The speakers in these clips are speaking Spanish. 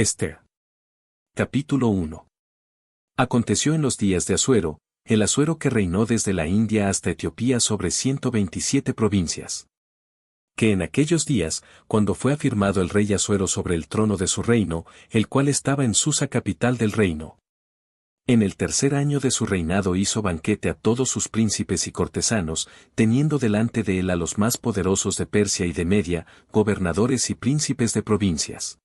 Esther. Capítulo 1. Aconteció en los días de Asuero, el Asuero que reinó desde la India hasta Etiopía sobre 127 provincias. Que en aquellos días, cuando fue afirmado el rey Asuero sobre el trono de su reino, el cual estaba en Susa capital del reino. En el tercer año de su reinado hizo banquete a todos sus príncipes y cortesanos, teniendo delante de él a los más poderosos de Persia y de Media, gobernadores y príncipes de provincias.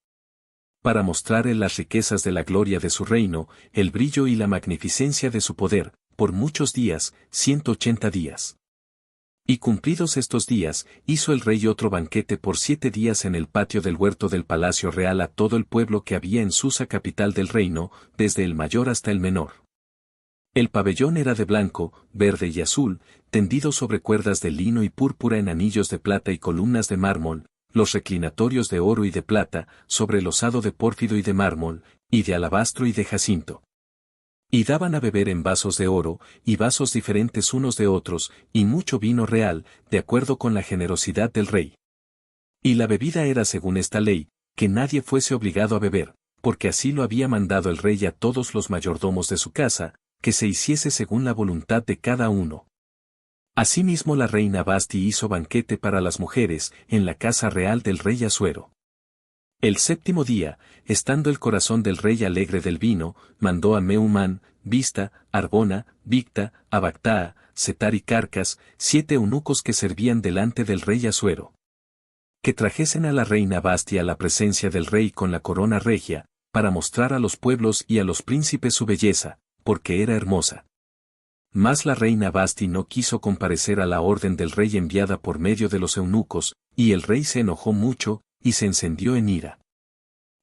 Para mostrarle las riquezas de la gloria de su reino, el brillo y la magnificencia de su poder, por muchos días, 180 días. Y cumplidos estos días, hizo el rey otro banquete por 7 días en el patio del huerto del palacio real a todo el pueblo que había en Susa capital del reino, desde el mayor hasta el menor. El pabellón era de blanco, verde y azul, tendido sobre cuerdas de lino y púrpura en anillos de plata y columnas de mármol, los reclinatorios de oro y de plata, sobre losado de pórfido y de mármol, y de alabastro y de jacinto. Y daban a beber en vasos de oro, y vasos diferentes unos de otros, y mucho vino real, de acuerdo con la generosidad del rey. Y la bebida era según esta ley, que nadie fuese obligado a beber, porque así lo había mandado el rey a todos los mayordomos de su casa, que se hiciese según la voluntad de cada uno. Asimismo la reina Vasti hizo banquete para las mujeres, en la casa real del rey Asuero. El séptimo día, estando el corazón del rey alegre del vino, mandó a Meumán, Bista, Arbona, Bicta, Abactaa, Setar y Carcas, 7 eunucos que servían delante del rey Asuero. Que trajesen a la reina Vasti a la presencia del rey con la corona regia, para mostrar a los pueblos y a los príncipes su belleza, porque era hermosa. Mas la reina Vasti no quiso comparecer a la orden del rey enviada por medio de los eunucos, y el rey se enojó mucho, y se encendió en ira.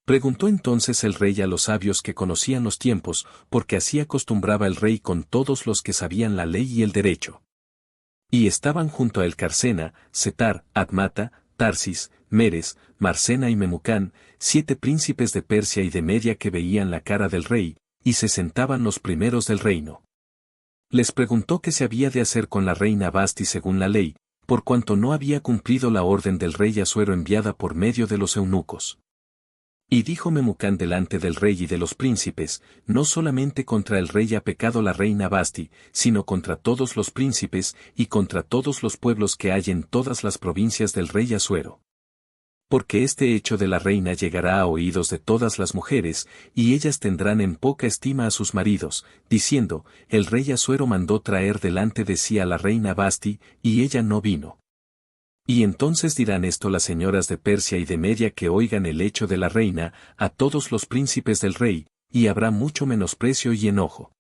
Preguntó entonces el rey a los sabios que conocían los tiempos, porque así acostumbraba el rey con todos los que sabían la ley y el derecho. Y estaban junto a él Carcena, Setar, Admata, Tarsis, Meres, Marsena y Memucán, 7 príncipes de Persia y de Media que veían la cara del rey, y se sentaban los primeros del reino. Les preguntó qué se había de hacer con la reina Vasti según la ley, por cuanto no había cumplido la orden del rey Asuero enviada por medio de los eunucos. Y dijo Memucán delante del rey y de los príncipes, no solamente contra el rey ha pecado la reina Vasti, sino contra todos los príncipes y contra todos los pueblos que hay en todas las provincias del rey Asuero. Porque este hecho de la reina llegará a oídos de todas las mujeres, y ellas tendrán en poca estima a sus maridos, diciendo, el rey Asuero mandó traer delante de sí a la reina Vasti, y ella no vino. Y entonces dirán esto las señoras de Persia y de Media que oigan el hecho de la reina, a todos los príncipes del rey, y habrá mucho menosprecio y enojo.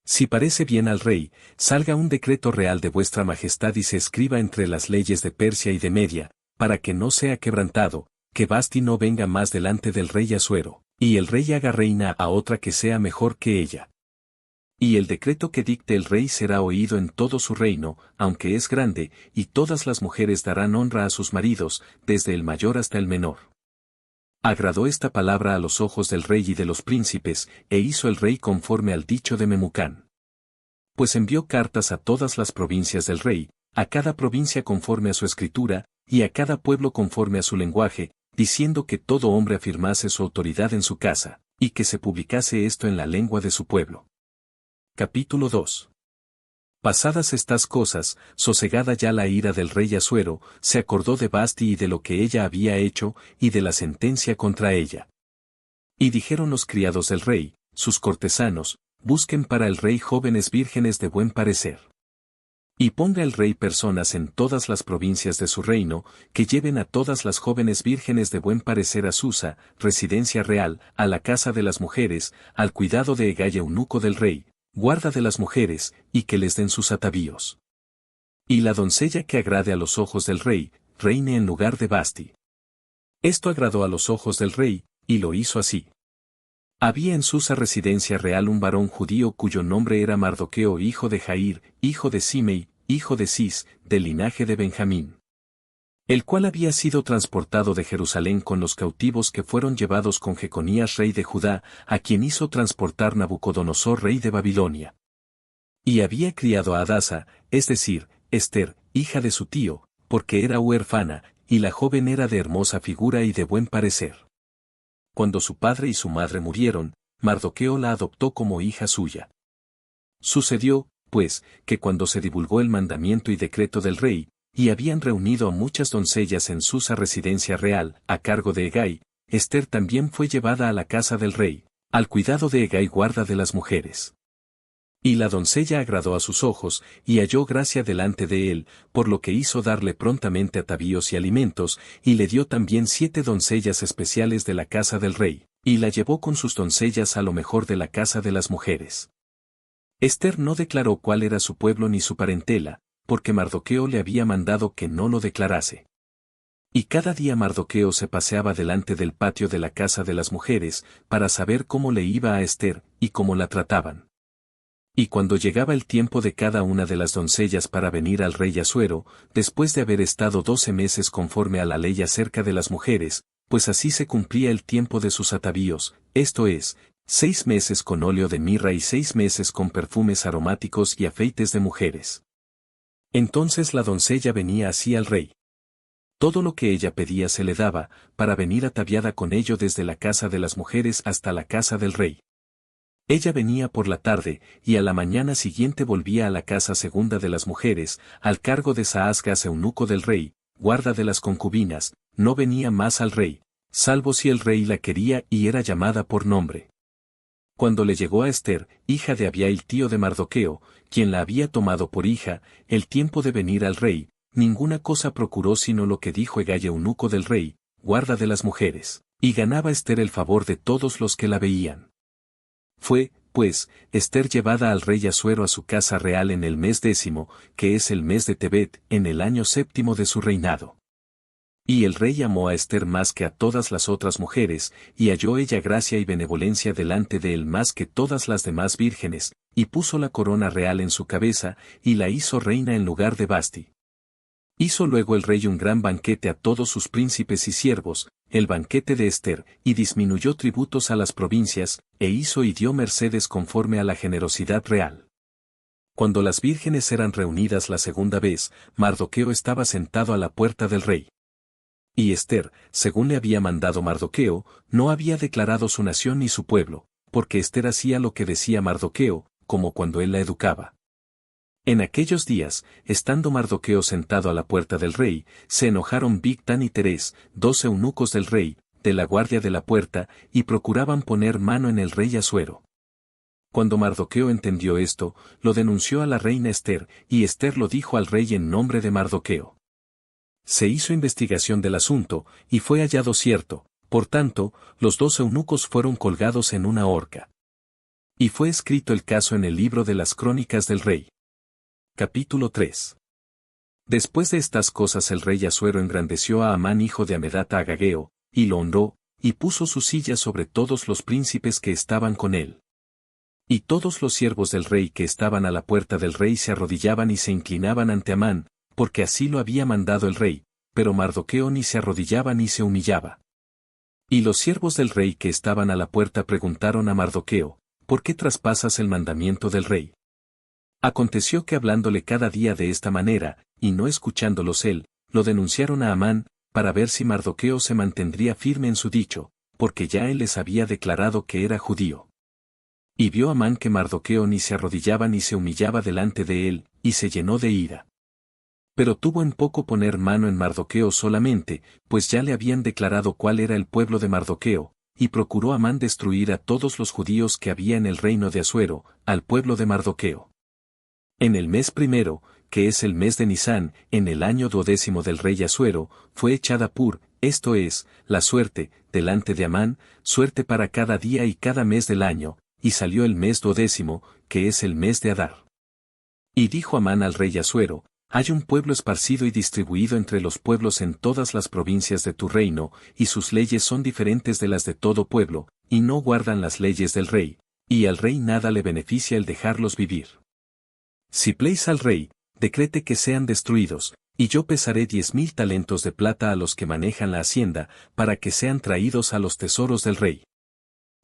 Si parece bien al rey, salga un decreto real de vuestra majestad y se escriba entre las leyes de Persia y de Media, para que no sea quebrantado, que Vasti no venga más delante del rey Asuero, y el rey haga reina a otra que sea mejor que ella. Y el decreto que dicte el rey será oído en todo su reino, aunque es grande, y todas las mujeres darán honra a sus maridos, desde el mayor hasta el menor. Agradó esta palabra a los ojos del rey y de los príncipes, e hizo el rey conforme al dicho de Memucán. Pues envió cartas a todas las provincias del rey, a cada provincia conforme a su escritura, y a cada pueblo conforme a su lenguaje, diciendo que todo hombre afirmase su autoridad en su casa, y que se publicase esto en la lengua de su pueblo. Capítulo 2. Pasadas estas cosas, sosegada ya la ira del rey Asuero, se acordó de Vasti y de lo que ella había hecho, y de la sentencia contra ella. Y dijeron los criados del rey, sus cortesanos, busquen para el rey jóvenes vírgenes de buen parecer. Y ponga el rey personas en todas las provincias de su reino, que lleven a todas las jóvenes vírgenes de buen parecer a Susa, residencia real, a la casa de las mujeres, al cuidado de Hegai eunuco del rey, guarda de las mujeres, y que les den sus atavíos. Y la doncella que agrade a los ojos del rey, reine en lugar de Vasti. Esto agradó a los ojos del rey, y lo hizo así. Había en Susa residencia real un varón judío cuyo nombre era Mardoqueo hijo de Jair, hijo de Simei, hijo de Cis, del linaje de Benjamín. El cual había sido transportado de Jerusalén con los cautivos que fueron llevados con Jeconías rey de Judá, a quien hizo transportar Nabucodonosor rey de Babilonia. Y había criado a Hadasa, es decir, Esther, hija de su tío, porque era huérfana, y la joven era de hermosa figura y de buen parecer. Cuando su padre y su madre murieron, Mardoqueo la adoptó como hija suya. Sucedió, pues, que cuando se divulgó el mandamiento y decreto del rey, y habían reunido a muchas doncellas en Susa residencia real, a cargo de Hegai, Ester también fue llevada a la casa del rey, al cuidado de Hegai guarda de las mujeres. Y la doncella agradó a sus ojos, y halló gracia delante de él, por lo que hizo darle prontamente atavíos y alimentos, y le dio también 7 doncellas especiales de la casa del rey, y la llevó con sus doncellas a lo mejor de la casa de las mujeres. Ester no declaró cuál era su pueblo ni su parentela, porque Mardoqueo le había mandado que no lo declarase. Y cada día Mardoqueo se paseaba delante del patio de la casa de las mujeres, para saber cómo le iba a Ester, y cómo la trataban. Y cuando llegaba el tiempo de cada una de las doncellas para venir al rey Asuero, después de haber estado 12 meses conforme a la ley acerca de las mujeres, pues así se cumplía el tiempo de sus atavíos, esto es, 6 meses con óleo de mirra y 6 meses con perfumes aromáticos y afeites de mujeres. Entonces la doncella venía así al rey. Todo lo que ella pedía se le daba, para venir ataviada con ello desde la casa de las mujeres hasta la casa del rey. Ella venía por la tarde, y a la mañana siguiente volvía a la casa segunda de las mujeres, al cargo de Saasgas eunuco del rey, guarda de las concubinas, no venía más al rey, salvo si el rey la quería y era llamada por nombre. Cuando le llegó a Ester, hija de Abiail tío de Mardoqueo, quien la había tomado por hija, el tiempo de venir al rey, ninguna cosa procuró sino lo que dijo Hegai eunuco del rey, guarda de las mujeres, y ganaba Ester el favor de todos los que la veían. Fue, pues, Ester llevada al rey Asuero a su casa real en el mes 10, que es el mes de Tebet, en el año 7 de su reinado. Y el rey amó a Ester más que a todas las otras mujeres, y halló ella gracia y benevolencia delante de él más que todas las demás vírgenes, y puso la corona real en su cabeza, y la hizo reina en lugar de Basti. Hizo luego el rey un gran banquete a todos sus príncipes y siervos, el banquete de Ester, y disminuyó tributos a las provincias, e hizo y dio mercedes conforme a la generosidad real. Cuando las vírgenes eran reunidas la segunda vez, Mardoqueo estaba sentado a la puerta del rey. Y Ester, según le había mandado Mardoqueo, no había declarado su nación ni su pueblo, porque Ester hacía lo que decía Mardoqueo, como cuando él la educaba. En aquellos días, estando Mardoqueo sentado a la puerta del rey, se enojaron Bigtán y Teres, 2 eunucos del rey, de la guardia de la puerta, y procuraban poner mano en el rey Asuero. Cuando Mardoqueo entendió esto, lo denunció a la reina Ester, y Ester lo dijo al rey en nombre de Mardoqueo. Se hizo investigación del asunto, y fue hallado cierto, por tanto, los 2 eunucos fueron colgados en una horca. Y fue escrito el caso en el libro de las crónicas del rey. Capítulo 3. Después de estas cosas el rey Asuero engrandeció a Amán hijo de Amedata Agageo, y lo honró, y puso su silla sobre todos los príncipes que estaban con él. Y todos los siervos del rey que estaban a la puerta del rey se arrodillaban y se inclinaban ante Amán, porque así lo había mandado el rey, pero Mardoqueo ni se arrodillaba ni se humillaba. Y los siervos del rey que estaban a la puerta preguntaron a Mardoqueo, ¿por qué traspasas el mandamiento del rey? Aconteció que hablándole cada día de esta manera, y no escuchándolos él, lo denunciaron a Amán, para ver si Mardoqueo se mantendría firme en su dicho, porque ya él les había declarado que era judío. Y vio Amán que Mardoqueo ni se arrodillaba ni se humillaba delante de él, y se llenó de ira. Pero tuvo en poco poner mano en Mardoqueo solamente, pues ya le habían declarado cuál era el pueblo de Mardoqueo, y procuró Amán destruir a todos los judíos que había en el reino de Asuero, al pueblo de Mardoqueo. En el mes primero, que es el mes de Nisán, en el año 12 del rey Asuero, fue echada Pur, esto es, la suerte, delante de Amán, suerte para cada día y cada mes del año, y salió el mes 12, que es el mes de Adar. Y dijo Amán al rey Asuero, hay un pueblo esparcido y distribuido entre los pueblos en todas las provincias de tu reino, y sus leyes son diferentes de las de todo pueblo, y no guardan las leyes del rey, y al rey nada le beneficia el dejarlos vivir. Si pleis al rey, decrete que sean destruidos, y yo pesaré 10,000 talentos de plata a los que manejan la hacienda, para que sean traídos a los tesoros del rey.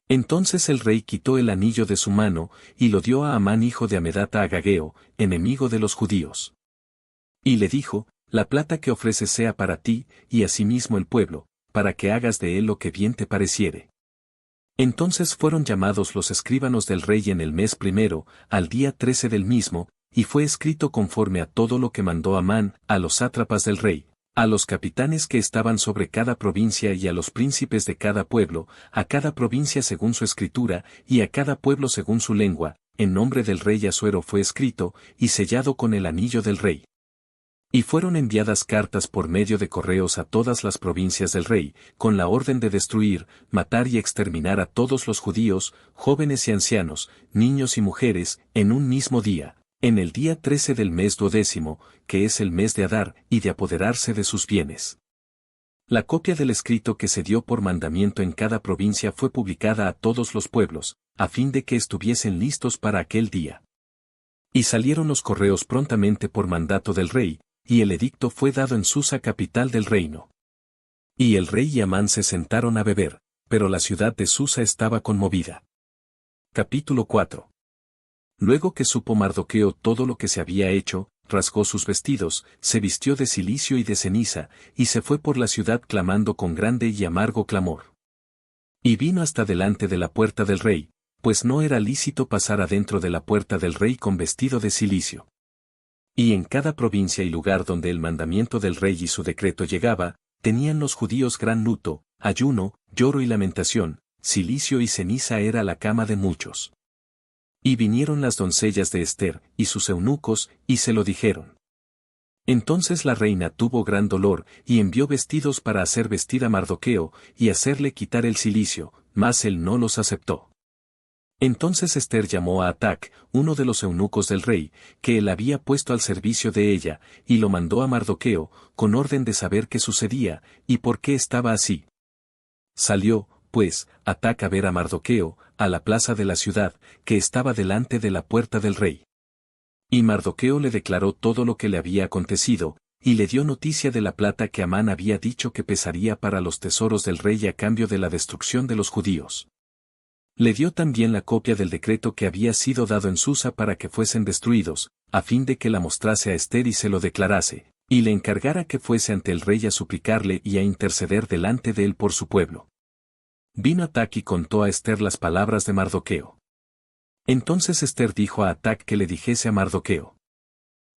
Entonces el rey quitó el anillo de su mano, y lo dio a Amán hijo de Amedata Agageo, enemigo de los judíos. Y le dijo, la plata que ofreces sea para ti, y asimismo el pueblo, para que hagas de él lo que bien te pareciere. Entonces fueron llamados los escribanos del rey en el mes primero, al día 13 del mismo, y fue escrito conforme a todo lo que mandó Amán, a los sátrapas del rey, a los capitanes que estaban sobre cada provincia y a los príncipes de cada pueblo, a cada provincia según su escritura, y a cada pueblo según su lengua, en nombre del rey Asuero fue escrito, y sellado con el anillo del rey. Y fueron enviadas cartas por medio de correos a todas las provincias del rey, con la orden de destruir, matar y exterminar a todos los judíos, jóvenes y ancianos, niños y mujeres, en un mismo día, en el día 13 del mes 12, que es el mes de Adar, y de apoderarse de sus bienes. La copia del escrito que se dio por mandamiento en cada provincia fue publicada a todos los pueblos, a fin de que estuviesen listos para aquel día. Y salieron los correos prontamente por mandato del rey, y el edicto fue dado en Susa, capital del reino. Y el rey y Amán se sentaron a beber, pero la ciudad de Susa estaba conmovida. Capítulo 4. Luego que supo Mardoqueo todo lo que se había hecho, rasgó sus vestidos, se vistió de cilicio y de ceniza, y se fue por la ciudad clamando con grande y amargo clamor. Y vino hasta delante de la puerta del rey, pues no era lícito pasar adentro de la puerta del rey con vestido de cilicio. Y en cada provincia y lugar donde el mandamiento del rey y su decreto llegaba, tenían los judíos gran luto, ayuno, lloro y lamentación, cilicio y ceniza era la cama de muchos. Y vinieron las doncellas de Ester, y sus eunucos, y se lo dijeron. Entonces la reina tuvo gran dolor, y envió vestidos para hacer vestir a Mardoqueo, y hacerle quitar el cilicio, mas él no los aceptó. Entonces Ester llamó a Atac, uno de los eunucos del rey, que él había puesto al servicio de ella, y lo mandó a Mardoqueo, con orden de saber qué sucedía, y por qué estaba así. Salió, pues, Atac a ver a Mardoqueo, a la plaza de la ciudad, que estaba delante de la puerta del rey. Y Mardoqueo le declaró todo lo que le había acontecido, y le dio noticia de la plata que Amán había dicho que pesaría para los tesoros del rey a cambio de la destrucción de los judíos. Le dio también la copia del decreto que había sido dado en Susa para que fuesen destruidos, a fin de que la mostrase a Ester y se lo declarase, y le encargara que fuese ante el rey a suplicarle y a interceder delante de él por su pueblo. Vino Atac y contó a Ester las palabras de Mardoqueo. Entonces Ester dijo a Atac que le dijese a Mardoqueo: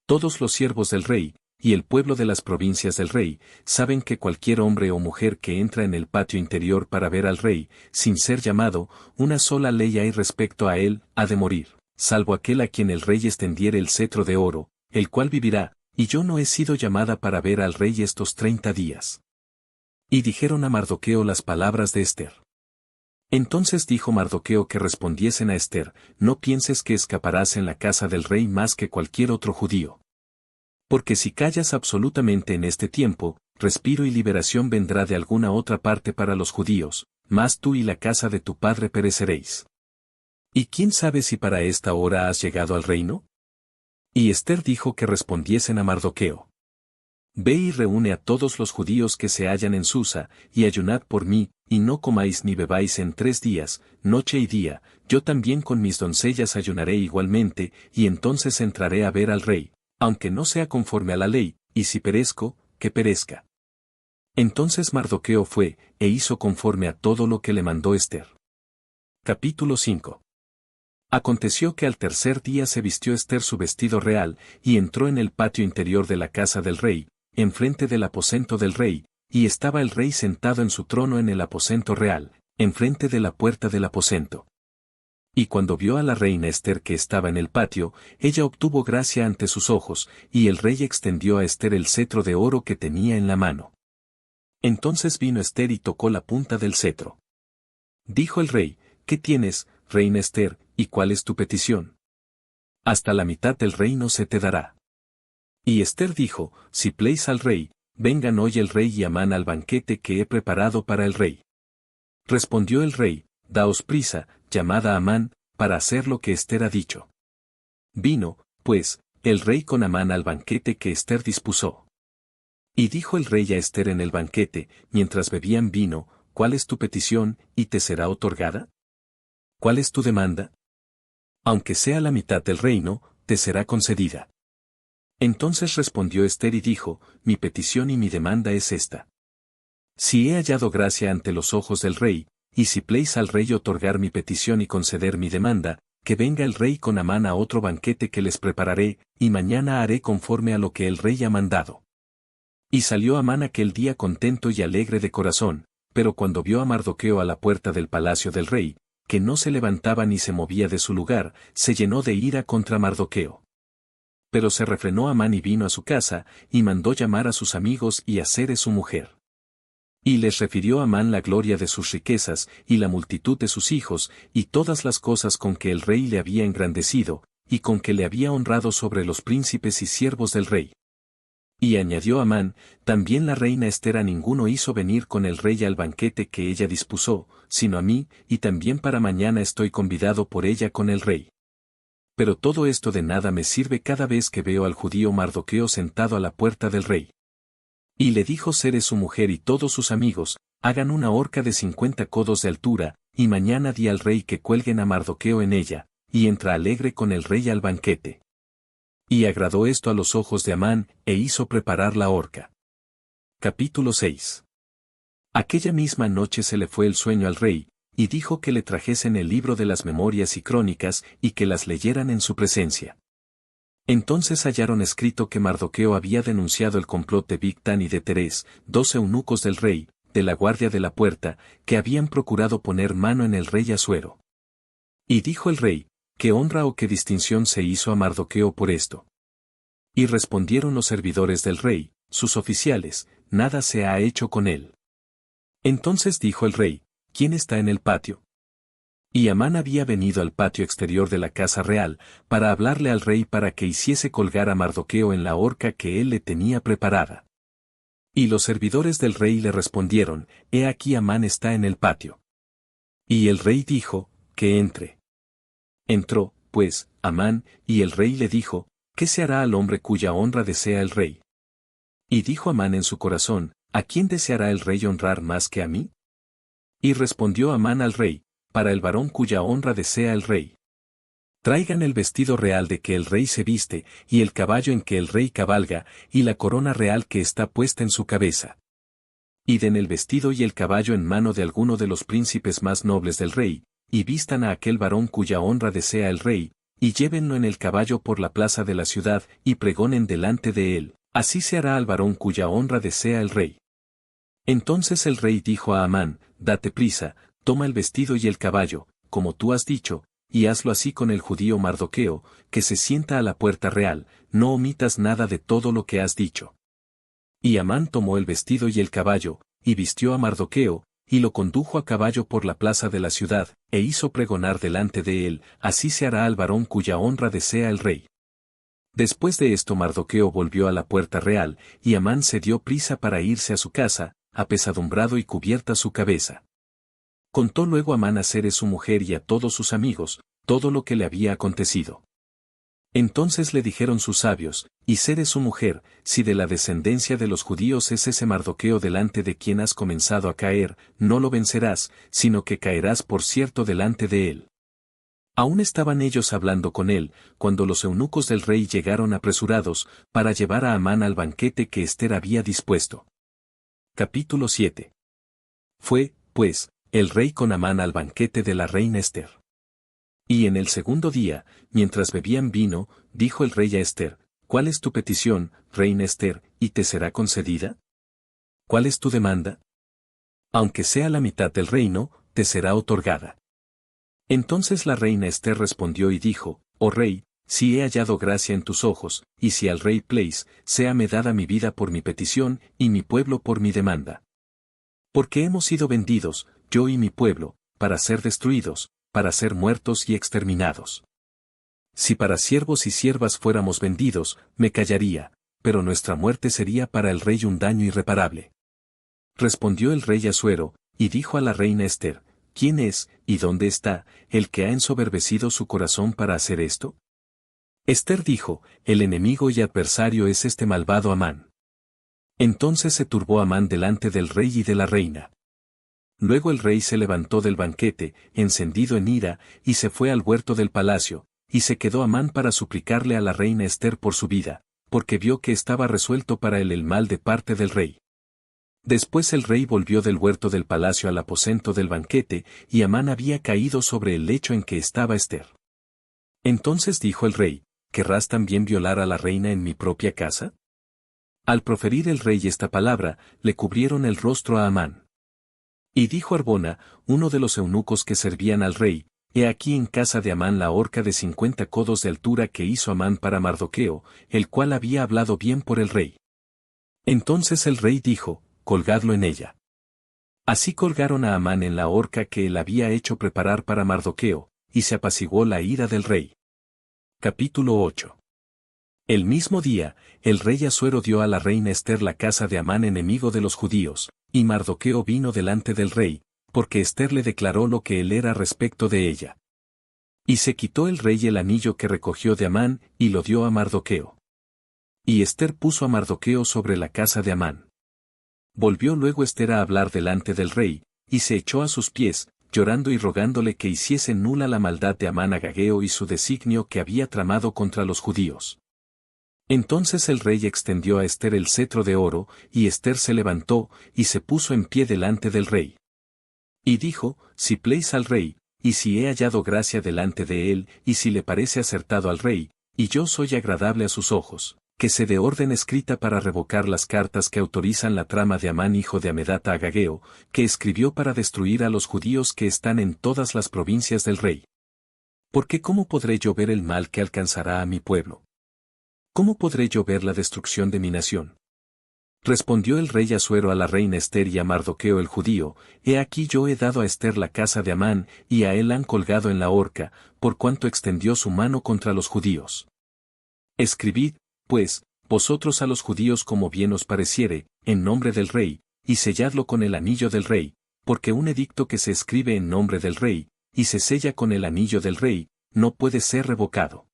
todos los siervos del rey, y el pueblo de las provincias del rey, saben que cualquier hombre o mujer que entra en el patio interior para ver al rey, sin ser llamado, una sola ley hay respecto a él, ha de morir, salvo aquel a quien el rey extendiere el cetro de oro, el cual vivirá, y yo no he sido llamada para ver al rey estos 30 días. Y dijeron a Mardoqueo las palabras de Ester. Entonces dijo Mardoqueo que respondiesen a Ester: no pienses que escaparás en la casa del rey más que cualquier otro judío. Porque si callas absolutamente en este tiempo, respiro y liberación vendrá de alguna otra parte para los judíos, mas tú y la casa de tu padre pereceréis. ¿Y quién sabe si para esta hora has llegado al reino? Y Ester dijo que respondiesen a Mardoqueo: ve y reúne a todos los judíos que se hallan en Susa, y ayunad por mí, y no comáis ni bebáis en 3 días, noche y día, yo también con mis doncellas ayunaré igualmente, y entonces entraré a ver al rey, aunque no sea conforme a la ley, y si perezco, que perezca. Entonces Mardoqueo fue, e hizo conforme a todo lo que le mandó Ester. Capítulo 5. Aconteció que al tercer día se vistió Ester su vestido real, y entró en el patio interior de la casa del rey, enfrente del aposento del rey, y estaba el rey sentado en su trono en el aposento real, enfrente de la puerta del aposento. Y cuando vio a la reina Ester que estaba en el patio, ella obtuvo gracia ante sus ojos, y el rey extendió a Ester el cetro de oro que tenía en la mano. Entonces vino Ester y tocó la punta del cetro. Dijo el rey: ¿qué tienes, reina Ester, y cuál es tu petición? Hasta la mitad del reino se te dará. Y Ester dijo: si pleis al rey, vengan hoy el rey y Amán al banquete que he preparado para el rey. Respondió el rey: daos prisa, llamad a Amán, para hacer lo que Ester ha dicho. Vino, pues, el rey con Amán al banquete que Ester dispuso. Y dijo el rey a Ester en el banquete, mientras bebían vino: ¿cuál es tu petición, y te será otorgada? ¿Cuál es tu demanda? Aunque sea la mitad del reino, te será concedida. Entonces respondió Ester y dijo: mi petición y mi demanda es esta. Si he hallado gracia ante los ojos del rey, y si place al rey otorgar mi petición y conceder mi demanda, que venga el rey con Amán a otro banquete que les prepararé, y mañana haré conforme a lo que el rey ha mandado. Y salió Amán aquel día contento y alegre de corazón, pero cuando vio a Mardoqueo a la puerta del palacio del rey, que no se levantaba ni se movía de su lugar, se llenó de ira contra Mardoqueo. Pero se refrenó Amán y vino a su casa, y mandó llamar a sus amigos y a Zeres su mujer. Y les refirió a Amán la gloria de sus riquezas, y la multitud de sus hijos, y todas las cosas con que el rey le había engrandecido, y con que le había honrado sobre los príncipes y siervos del rey. Y añadió Amán, también la reina Ester a ninguno hizo venir con el rey al banquete que ella dispuso, sino a mí, y también para mañana estoy convidado por ella con el rey. Pero todo esto de nada me sirve cada vez que veo al judío Mardoqueo sentado a la puerta del rey. Y le dijo Zeres su mujer y todos sus amigos, hagan una horca de 50 codos de altura, y mañana di al rey que cuelguen a Mardoqueo en ella, y entra alegre con el rey al banquete. Y agradó esto a los ojos de Amán, e hizo preparar la horca. Capítulo 6. Aquella misma noche se le fue el sueño al rey, y dijo que le trajesen el libro de las memorias y crónicas, y que las leyeran en su presencia. Entonces hallaron escrito que Mardoqueo había denunciado el complot de Bigtán y de Teres, 2 eunucos del rey, de la guardia de la puerta, que habían procurado poner mano en el rey Asuero. Y dijo el rey, ¿qué honra o qué distinción se hizo a Mardoqueo por esto? Y respondieron los servidores del rey, sus oficiales, nada se ha hecho con él. Entonces dijo el rey, ¿quién está en el patio? Y Amán había venido al patio exterior de la casa real, para hablarle al rey para que hiciese colgar a Mardoqueo en la horca que él le tenía preparada. Y los servidores del rey le respondieron, he aquí Amán está en el patio. Y el rey dijo, que entre. Entró, pues, Amán, y el rey le dijo, ¿qué se hará al hombre cuya honra desea el rey? Y dijo Amán en su corazón, ¿a quién deseará el rey honrar más que a mí? Y respondió Amán al rey, para el varón cuya honra desea el rey. Traigan el vestido real de que el rey se viste, y el caballo en que el rey cabalga, y la corona real que está puesta en su cabeza. Y den el vestido y el caballo en mano de alguno de los príncipes más nobles del rey, y vistan a aquel varón cuya honra desea el rey, y llévenlo en el caballo por la plaza de la ciudad, y pregonen delante de él, así se hará al varón cuya honra desea el rey. Entonces el rey dijo a Amán, date prisa, toma el vestido y el caballo, como tú has dicho, y hazlo así con el judío Mardoqueo, que se sienta a la puerta real, no omitas nada de todo lo que has dicho. Y Amán tomó el vestido y el caballo, y vistió a Mardoqueo, y lo condujo a caballo por la plaza de la ciudad, e hizo pregonar delante de él, así se hará al varón cuya honra desea el rey. Después de esto Mardoqueo volvió a la puerta real, y Amán se dio prisa para irse a su casa, apesadumbrado y cubierta su cabeza. Contó luego Amán a Zeres su mujer y a todos sus amigos, todo lo que le había acontecido. Entonces le dijeron sus sabios, y Zeres su mujer, si de la descendencia de los judíos es ese Mardoqueo delante de quien has comenzado a caer, no lo vencerás, sino que caerás por cierto delante de él. Aún estaban ellos hablando con él, cuando los eunucos del rey llegaron apresurados, para llevar a Amán al banquete que Ester había dispuesto. Capítulo 7. Fue, pues, el rey con Amán al banquete de la reina Ester. Y en el segundo día, mientras bebían vino, dijo el rey a Ester, ¿cuál es tu petición, reina Ester, y te será concedida? ¿Cuál es tu demanda? Aunque sea la mitad del reino, te será otorgada. Entonces la reina Ester respondió y dijo, oh rey, si he hallado gracia en tus ojos, y si al rey place, séame dada mi vida por mi petición, y mi pueblo por mi demanda. Porque hemos sido vendidos, yo y mi pueblo, para ser destruidos, para ser muertos y exterminados. Si para siervos y siervas fuéramos vendidos, me callaría, pero nuestra muerte sería para el rey un daño irreparable. Respondió el rey Asuero, y dijo a la reina Ester, ¿quién es, y dónde está, el que ha ensoberbecido su corazón para hacer esto? Ester dijo, el enemigo y adversario es este malvado Amán. Entonces se turbó Amán delante del rey y de la reina. Luego el rey se levantó del banquete, encendido en ira, y se fue al huerto del palacio, y se quedó Amán para suplicarle a la reina Ester por su vida, porque vio que estaba resuelto para él el mal de parte del rey. Después el rey volvió del huerto del palacio al aposento del banquete, y Amán había caído sobre el lecho en que estaba Ester. Entonces dijo el rey, ¿querrás también violar a la reina en mi propia casa? Al proferir el rey esta palabra, le cubrieron el rostro a Amán. Y dijo Arbona, uno de los eunucos que servían al rey, he aquí en casa de Amán la horca de 50 codos de altura que hizo Amán para Mardoqueo, el cual había hablado bien por el rey. Entonces el rey dijo, colgadlo en ella. Así colgaron a Amán en la horca que él había hecho preparar para Mardoqueo, y se apaciguó la ira del rey. Capítulo 8. El mismo día, el rey Asuero dio a la reina Ester la casa de Amán enemigo de los judíos, y Mardoqueo vino delante del rey, porque Ester le declaró lo que él era respecto de ella. Y se quitó el rey el anillo que recogió de Amán, y lo dio a Mardoqueo. Y Ester puso a Mardoqueo sobre la casa de Amán. Volvió luego Ester a hablar delante del rey, y se echó a sus pies, llorando y rogándole que hiciese nula la maldad de Amán Agageo y su designio que había tramado contra los judíos. Entonces el rey extendió a Ester el cetro de oro, y Ester se levantó, y se puso en pie delante del rey. Y dijo, si pleis al rey, y si he hallado gracia delante de él, y si le parece acertado al rey, y yo soy agradable a sus ojos, que se dé orden escrita para revocar las cartas que autorizan la trama de Amán hijo de Amedata Agageo, que escribió para destruir a los judíos que están en todas las provincias del rey. Porque ¿cómo podré yo ver el mal que alcanzará a mi pueblo? ¿Cómo podré yo ver la destrucción de mi nación? Respondió el rey Asuero a la reina Ester y a Mardoqueo el judío, he aquí yo he dado a Ester la casa de Amán, y a él han colgado en la horca, por cuanto extendió su mano contra los judíos. Escribid, pues, vosotros a los judíos como bien os pareciere, en nombre del rey, y selladlo con el anillo del rey, porque un edicto que se escribe en nombre del rey, y se sella con el anillo del rey, no puede ser revocado.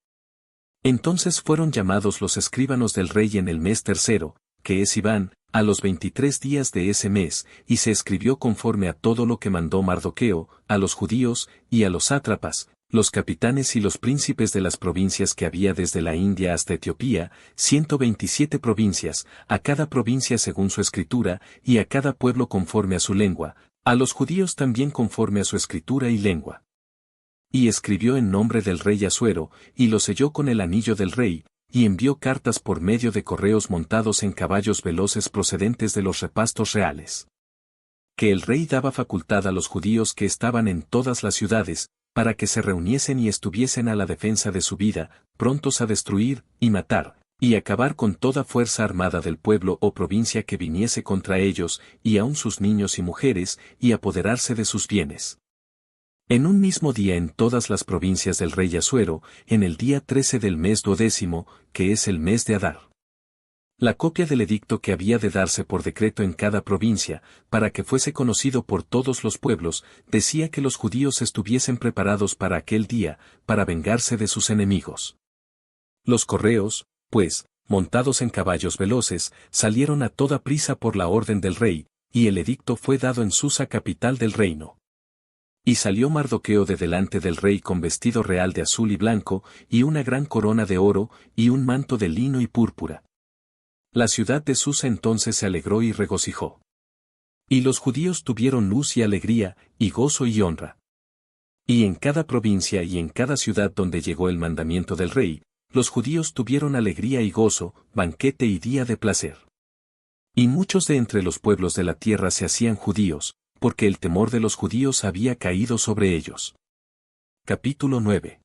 Entonces fueron llamados los escribanos del rey en el mes tercero, que es Iván, a los 23 días de ese mes, y se escribió conforme a todo lo que mandó Mardoqueo, a los judíos, y a los sátrapas, los capitanes y los príncipes de las provincias que había desde la India hasta Etiopía, 127 provincias, a cada provincia según su escritura, y a cada pueblo conforme a su lengua, a los judíos también conforme a su escritura y lengua. Y escribió en nombre del rey Asuero, y lo selló con el anillo del rey, y envió cartas por medio de correos montados en caballos veloces procedentes de los repastos reales. Que el rey daba facultad a los judíos que estaban en todas las ciudades, para que se reuniesen y estuviesen a la defensa de su vida, prontos a destruir, y matar, y acabar con toda fuerza armada del pueblo o provincia que viniese contra ellos, y aun sus niños y mujeres, y apoderarse de sus bienes. En un mismo día en todas las provincias del rey Asuero, en el día 13 del mes 12º, que es el mes de Adar. La copia del edicto que había de darse por decreto en cada provincia, para que fuese conocido por todos los pueblos, decía que los judíos estuviesen preparados para aquel día, para vengarse de sus enemigos. Los correos, pues, montados en caballos veloces, salieron a toda prisa por la orden del rey, y el edicto fue dado en Susa capital del reino. Y salió Mardoqueo de delante del rey con vestido real de azul y blanco, y una gran corona de oro, y un manto de lino y púrpura. La ciudad de Susa entonces se alegró y regocijó. Y los judíos tuvieron luz y alegría, y gozo y honra. Y en cada provincia y en cada ciudad donde llegó el mandamiento del rey, los judíos tuvieron alegría y gozo, banquete y día de placer. Y muchos de entre los pueblos de la tierra se hacían judíos, porque el temor de los judíos había caído sobre ellos. Capítulo 9.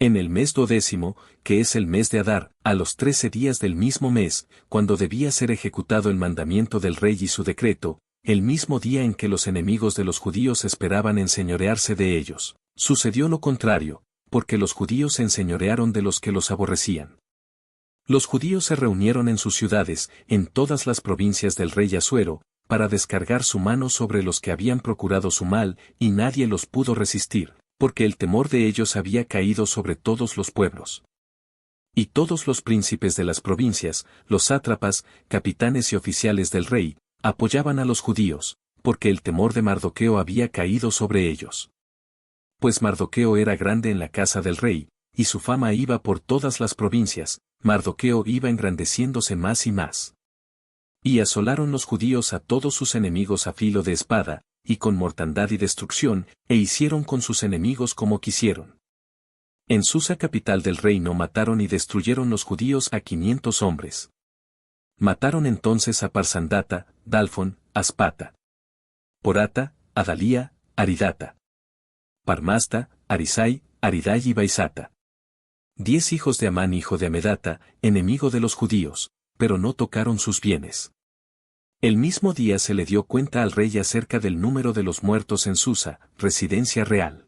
En el mes 12º, que es el mes de Adar, a los 13 días del mismo mes, cuando debía ser ejecutado el mandamiento del rey y su decreto, el mismo día en que los enemigos de los judíos esperaban enseñorearse de ellos, sucedió lo contrario, porque los judíos se enseñorearon de los que los aborrecían. Los judíos se reunieron en sus ciudades, en todas las provincias del rey Asuero, para descargar su mano sobre los que habían procurado su mal, y nadie los pudo resistir, porque el temor de ellos había caído sobre todos los pueblos. Y todos los príncipes de las provincias, los sátrapas, capitanes y oficiales del rey, apoyaban a los judíos, porque el temor de Mardoqueo había caído sobre ellos. Pues Mardoqueo era grande en la casa del rey, y su fama iba por todas las provincias, Mardoqueo iba engrandeciéndose más y más. Y asolaron los judíos a todos sus enemigos a filo de espada, y con mortandad y destrucción, e hicieron con sus enemigos como quisieron. En Susa capital del reino mataron y destruyeron los judíos a 500 hombres. Mataron entonces a Parsandata, Dalfón, Aspata, Porata, Adalía, Aridata, Parmasta, Arisai, Aridai y Baisata. 10 hijos de Amán hijo de Amedata, enemigo de los judíos, pero no tocaron sus bienes. El mismo día se le dio cuenta al rey acerca del número de los muertos en Susa, residencia real.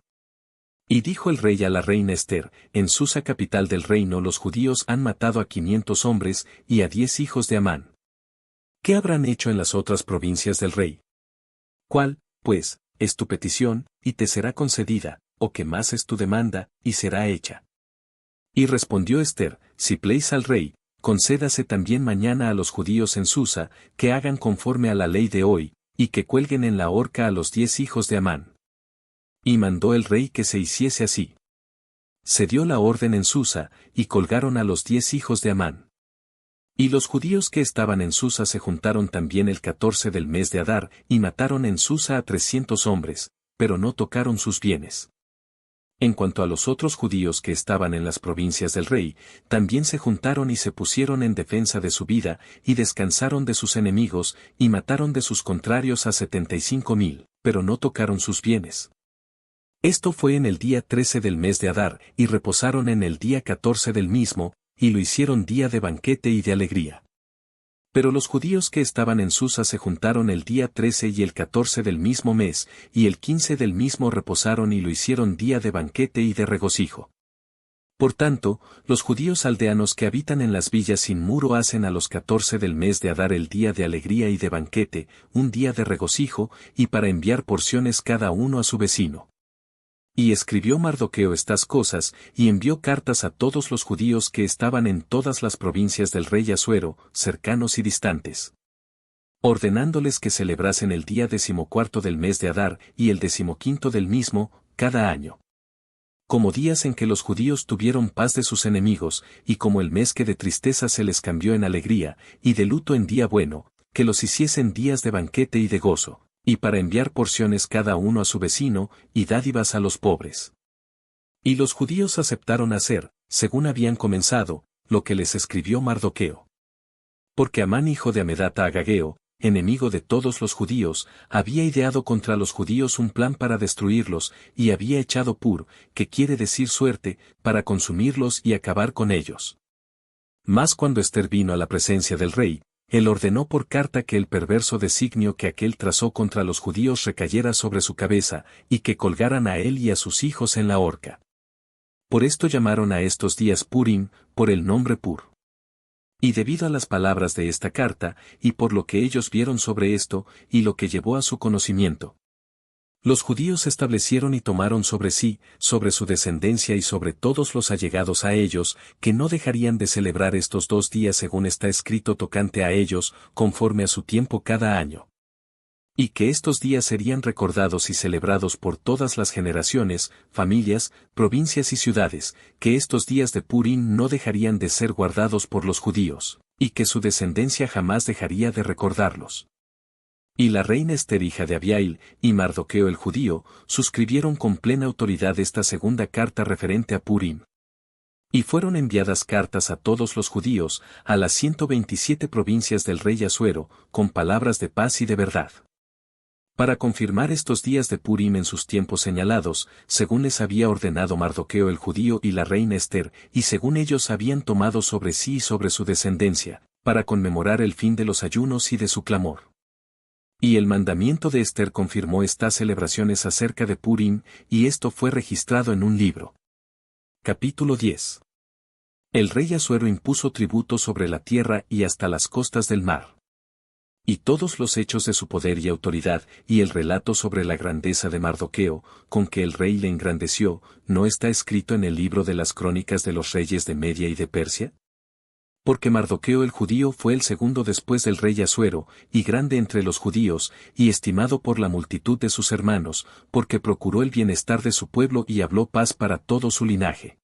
Y dijo el rey a la reina Ester, en Susa capital del reino los judíos han matado a 500 hombres y a 10 hijos de Amán. ¿Qué habrán hecho en las otras provincias del rey? ¿Cuál, pues, es tu petición, y te será concedida, o qué más es tu demanda, y será hecha? Y respondió Ester, si pleis al rey, concédase también mañana a los judíos en Susa, que hagan conforme a la ley de hoy, y que cuelguen en la horca a los 10 hijos de Amán. Y mandó el rey que se hiciese así. Se dio la orden en Susa, y colgaron a los 10 hijos de Amán. Y los judíos que estaban en Susa se juntaron también el 14 del mes de Adar, y mataron en Susa a 300 hombres, pero no tocaron sus bienes. En cuanto a los otros judíos que estaban en las provincias del rey, también se juntaron y se pusieron en defensa de su vida, y descansaron de sus enemigos, y mataron de sus contrarios a 75,000, pero no tocaron sus bienes. Esto fue en el día 13 del mes de Adar, y reposaron en el día 14 del mismo, y lo hicieron día de banquete y de alegría. Pero los judíos que estaban en Susa se juntaron el día 13 y el 14 del mismo mes, y el 15 del mismo reposaron y lo hicieron día de banquete y de regocijo. Por tanto, los judíos aldeanos que habitan en las villas sin muro hacen a los 14 del mes de Adar el día de alegría y de banquete, un día de regocijo, y para enviar porciones cada uno a su vecino. Y escribió Mardoqueo estas cosas, y envió cartas a todos los judíos que estaban en todas las provincias del rey Asuero, cercanos y distantes, ordenándoles que celebrasen el día 14 del mes de Adar y el 15 del mismo, cada año, como días en que los judíos tuvieron paz de sus enemigos, y como el mes que de tristeza se les cambió en alegría, y de luto en día bueno, que los hiciesen días de banquete y de gozo, y para enviar porciones cada uno a su vecino, y dádivas a los pobres. Y los judíos aceptaron hacer, según habían comenzado, lo que les escribió Mardoqueo. Porque Amán hijo de Amedata Agageo, enemigo de todos los judíos, había ideado contra los judíos un plan para destruirlos, y había echado pur, que quiere decir suerte, para consumirlos y acabar con ellos. Mas cuando Ester vino a la presencia del rey, él ordenó por carta que el perverso designio que aquél trazó contra los judíos recayera sobre su cabeza, y que colgaran a él y a sus hijos en la horca. Por esto llamaron a estos días Purim, por el nombre Pur. Y debido a las palabras de esta carta, y por lo que ellos vieron sobre esto, y lo que llevó a su conocimiento, los judíos establecieron y tomaron sobre sí, sobre su descendencia y sobre todos los allegados a ellos, que no dejarían de celebrar estos 2 días según está escrito tocante a ellos, conforme a su tiempo cada año. Y que estos días serían recordados y celebrados por todas las generaciones, familias, provincias y ciudades, que estos días de Purim no dejarían de ser guardados por los judíos, y que su descendencia jamás dejaría de recordarlos. Y la reina Ester hija de Abiail, y Mardoqueo el judío, suscribieron con plena autoridad esta segunda carta referente a Purim. Y fueron enviadas cartas a todos los judíos, a las 127 provincias del rey Asuero, con palabras de paz y de verdad, para confirmar estos días de Purim en sus tiempos señalados, según les había ordenado Mardoqueo el judío y la reina Ester, y según ellos habían tomado sobre sí y sobre su descendencia, para conmemorar el fin de los ayunos y de su clamor. Y el mandamiento de Ester confirmó estas celebraciones acerca de Purim, y esto fue registrado en un libro. Capítulo 10. El rey Asuero impuso tributo sobre la tierra y hasta las costas del mar. Y todos los hechos de su poder y autoridad, y el relato sobre la grandeza de Mardoqueo, con que el rey le engrandeció, ¿no está escrito en el libro de las crónicas de los reyes de Media y de Persia? Porque Mardoqueo el judío fue el segundo después del rey Asuero, y grande entre los judíos, y estimado por la multitud de sus hermanos, porque procuró el bienestar de su pueblo y habló paz para todo su linaje.